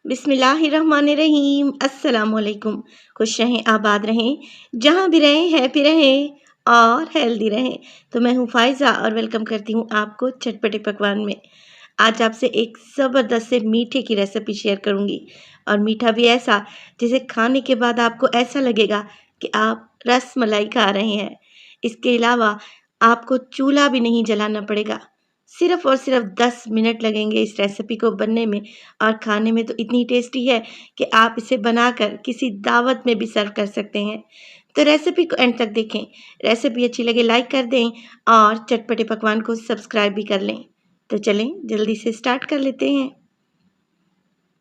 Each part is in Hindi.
बिस्मिल्लाहिर्रहमानिर्रहीम। अस्सलामुअलैकुम। खुश रहें, आबाद रहें, जहाँ भी रहें हैप्पी रहें और हेल्दी रहें। तो मैं हूँ फ़ाइज़ा और वेलकम करती हूँ आपको चटपटे पकवान में। आज आपसे एक ज़बरदस्त से मीठे की रेसिपी शेयर करूँगी और मीठा भी ऐसा जिसे खाने के बाद आपको ऐसा लगेगा कि आप रस मलाई खा रहे हैं। इसके अलावा आपको चूल्हा भी नहीं जलाना पड़ेगा। सिर्फ़ और सिर्फ़ 10 मिनट लगेंगे इस रेसिपी को बनने में और खाने में तो इतनी टेस्टी है कि आप इसे बनाकर किसी दावत में भी सर्व कर सकते हैं। तो रेसिपी को एंड तक देखें। रेसिपी अच्छी लगे लाइक कर दें और चटपटे पकवान को सब्सक्राइब भी कर लें। तो चलें जल्दी से स्टार्ट कर लेते हैं।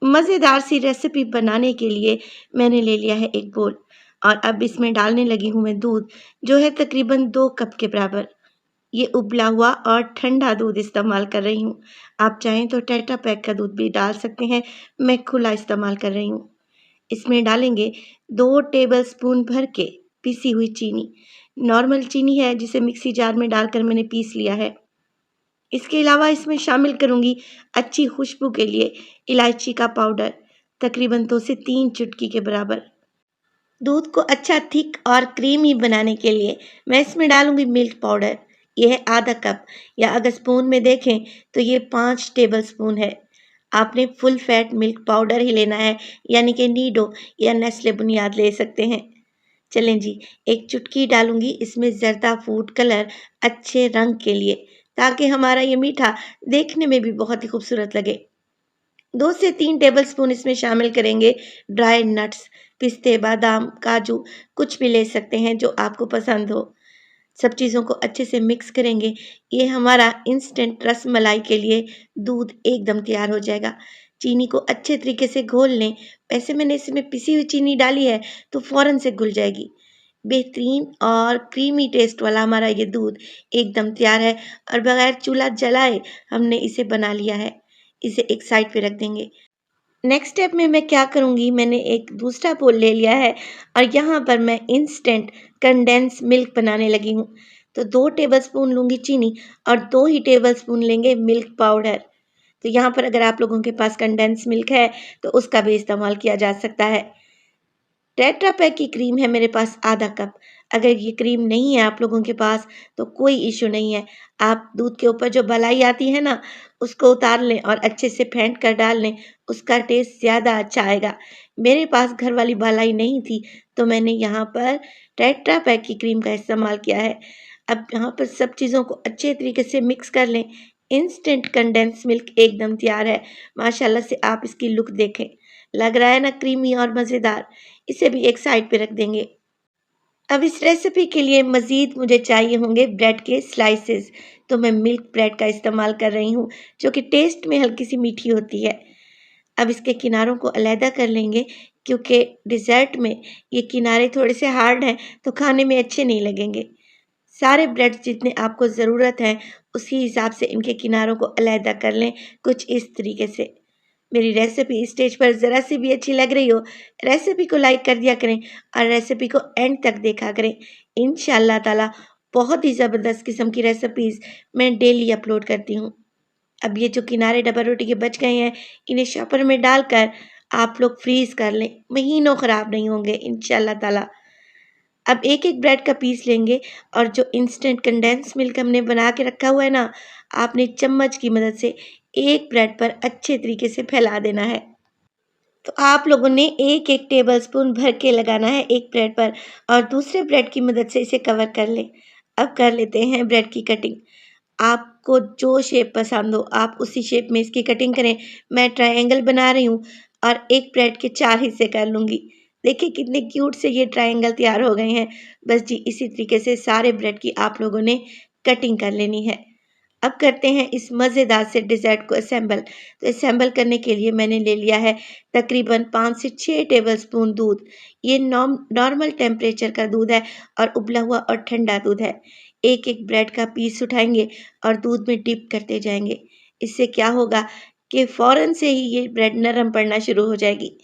मज़ेदार सी रेसिपी बनाने के लिए मैंने ले लिया है एक बोल और अब इसमें डालने लगी हूँ मैं दूध, जो है तकरीबन 2 कप के बराबर। ये उबला हुआ और ठंडा दूध इस्तेमाल कर रही हूँ। आप चाहें तो टेट्रा पैक का दूध भी डाल सकते हैं, मैं खुला इस्तेमाल कर रही हूँ। इसमें डालेंगे 2 टेबलस्पून भर के पिसी हुई चीनी। नॉर्मल चीनी है जिसे मिक्सी जार में डालकर मैंने पीस लिया है। इसके अलावा इसमें शामिल करूँगी अच्छी खुशबू के लिए इलायची का पाउडर, तकरीबन 2 से 3 चुटकी के बराबर। दूध को अच्छा थिक और क्रीमी बनाने के लिए मैं इसमें डालूंगी मिल्क पाउडर। यह है आधा कप, या अगर स्पून में देखें तो ये 5 टेबल स्पून है। आपने फुल फैट मिल्क पाउडर ही लेना है, यानी कि नीडो या नेस्ले बुनियाद ले सकते हैं। चलें जी, एक चुटकी डालूंगी इसमें जर्दा फूड कलर अच्छे रंग के लिए, ताकि हमारा ये मीठा देखने में भी बहुत ही खूबसूरत लगे। 2 से 3 टेबलस्पून इसमें शामिल करेंगे ड्राई नट्स, पिस्ते, बादाम, काजू, कुछ भी ले सकते हैं जो आपको पसंद हो। सब चीज़ों को अच्छे से मिक्स करेंगे। ये हमारा इंस्टेंट रस मलाई के लिए दूध एकदम तैयार हो जाएगा। चीनी को अच्छे तरीके से घोल लें। वैसे मैंने इसमें पिसी हुई चीनी डाली है तो फ़ौरन से घुल जाएगी। बेहतरीन और क्रीमी टेस्ट वाला हमारा ये दूध एकदम तैयार है और बगैर चूल्हा जलाए हमने इसे बना लिया है। इसे एक साइड पे रख देंगे। नेक्स्ट स्टेप में मैं क्या करूँगी, मैंने एक दूसरा बोल ले लिया है और यहाँ पर मैं इंस्टेंट कंडेंस मिल्क बनाने लगी हूँ। तो 2 टेबलस्पून लूँगी चीनी और 2 ही टेबलस्पून लेंगे मिल्क पाउडर। तो यहाँ पर अगर आप लोगों के पास कंडेंस मिल्क है तो उसका भी इस्तेमाल किया जा सकता है। टेट्रा पैक की क्रीम है मेरे पास आधा कप। अगर ये क्रीम नहीं है आप लोगों के पास तो कोई इशू नहीं है। आप दूध के ऊपर जो मलाई आती है ना, उसको उतार लें और अच्छे से फेंट कर डाल लें, उसका टेस्ट ज़्यादा अच्छा आएगा। मेरे पास घर वाली मलाई नहीं थी तो मैंने यहाँ पर टेट्रा पैक की क्रीम का इस्तेमाल किया है। अब यहाँ पर सब चीज़ों को अच्छे तरीके से मिक्स कर लें। इंस्टेंट कंडेंस मिल्क एकदम तैयार है। माशाल्लाह से आप इसकी लुक देखें। लग रहा है ना क्रीमी और मज़ेदार। इसे भी एक साइड पे रख देंगे। अब इस रेसिपी के लिए मज़ीद मुझे चाहिए होंगे ब्रेड के स्लाइसेस। तो मैं मिल्क ब्रेड का इस्तेमाल कर रही हूँ, जो कि टेस्ट में हल्की सी मीठी होती है। अब इसके किनारों को अलहदा कर लेंगे, क्योंकि डिज़र्ट में ये किनारे थोड़े से हार्ड हैं तो खाने में अच्छे नहीं लगेंगे। सारे ब्रेड्स जितने आपको ज़रूरत है उसी हिसाब से इनके किनारों को अलहदा कर लें, कुछ इस तरीके से। मेरी रेसिपी स्टेज पर ज़रा सी भी अच्छी लग रही हो, रेसिपी को लाइक कर दिया करें और रेसिपी को एंड तक देखा करें। इंशाअल्लाह ताला बहुत ही ज़बरदस्त किस्म की रेसिपीज़ मैं डेली अपलोड करती हूँ। अब ये जो किनारे डबल रोटी के बच गए हैं, इन्हें शॉपर में डालकर आप लोग फ्रीज़ कर लें, महीनों ख़राब नहीं होंगे इंशाअल्लाह ताला। अब एक-एक ब्रेड का पीस लेंगे और जो इंस्टेंट कंडेंस मिल्क हमने बना के रखा हुआ है ना, आपने चम्मच की मदद से एक ब्रेड पर अच्छे तरीके से फैला देना है। तो आप लोगों ने एक-एक टेबलस्पून भर के लगाना है एक ब्रेड पर और दूसरे ब्रेड की मदद से इसे कवर कर लें। अब कर लेते हैं ब्रेड की कटिंग। आपको जो शेप पसंद हो आप उसी शेप में इसकी कटिंग करें। मैं ट्रायंगल बना रही हूँ और एक ब्रेड के 4 हिस्से कर लूँगी। देखिए कितने क्यूट से ये ट्रायंगल तैयार हो गए हैं। बस जी इसी तरीके से सारे ब्रेड की आप लोगों ने कटिंग कर लेनी है। अब करते हैं इस मज़ेदार से डिज़र्ट को असेंबल। तो असेंबल करने के लिए मैंने ले लिया है तकरीबन 5 से 6 टेबलस्पून दूध। ये नॉर्मल टेम्परेचर का दूध है और उबला हुआ और ठंडा दूध है। एक-एक ब्रेड का पीस उठाएँगे और दूध में डिप करते जाएँगे। इससे क्या होगा कि फ़ौरन से ही ये ब्रेड नरम पड़ना शुरू हो जाएगी।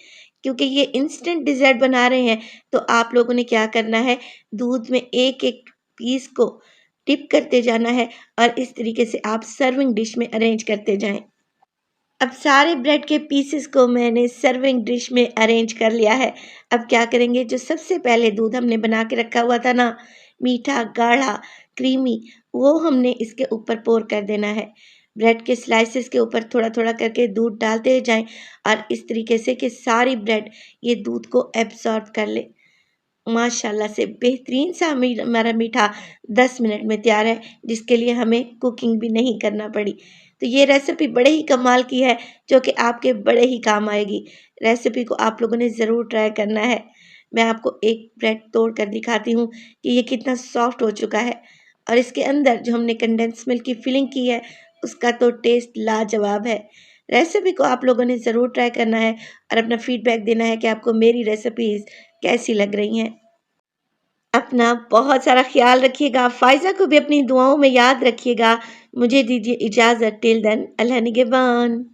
क्योंकि ये इंस्टेंट डिज़र्ट बना रहे हैं तो आप लोगों ने क्या करना है, दूध में एक-एक पीस को डिप करते जाना है और इस तरीके से आप सर्विंग डिश में अरेंज करते जाएँ। अब सारे ब्रेड के पीसेस को मैंने सर्विंग डिश में अरेंज कर लिया है। अब क्या करेंगे, जो सबसे पहले दूध हमने बना के रखा हुआ था ना, मीठा, गाढ़ा, क्रीमी, वो हमने इसके ऊपर पोर कर देना है। ब्रेड के स्लाइसेस के ऊपर थोड़ा-थोड़ा करके दूध डालते जाएँ और इस तरीके से कि सारी ब्रेड ये दूध को एब्ज़ॉर्ब कर ले। माशाल्लाह से बेहतरीन सा हमारा मीठा 10 मिनट में तैयार है, जिसके लिए हमें कुकिंग भी नहीं करना पड़ी। तो ये रेसिपी बड़े ही कमाल की है, जो कि आपके बड़े ही काम आएगी। रेसिपी को आप लोगों ने ज़रूर ट्राई करना है। मैं आपको एक ब्रेड तोड़ कर दिखाती हूँ कि ये कितना सॉफ्ट हो चुका है और इसके अंदर जो हमने कंडेंस मिल्क की फिलिंग की है, उसका तो टेस्ट लाजवाब है। रेसिपी को आप लोगों ने ज़रूर ट्राई करना है और अपना फीडबैक देना है कि आपको मेरी रेसिपीज़ कैसी लग रही हैं। अपना बहुत सारा ख्याल रखिएगा। फ़ाइज़ा को भी अपनी दुआओं में याद रखिएगा। मुझे दीजिए इजाज़त। टिल देन, अल्लाह निगहबान।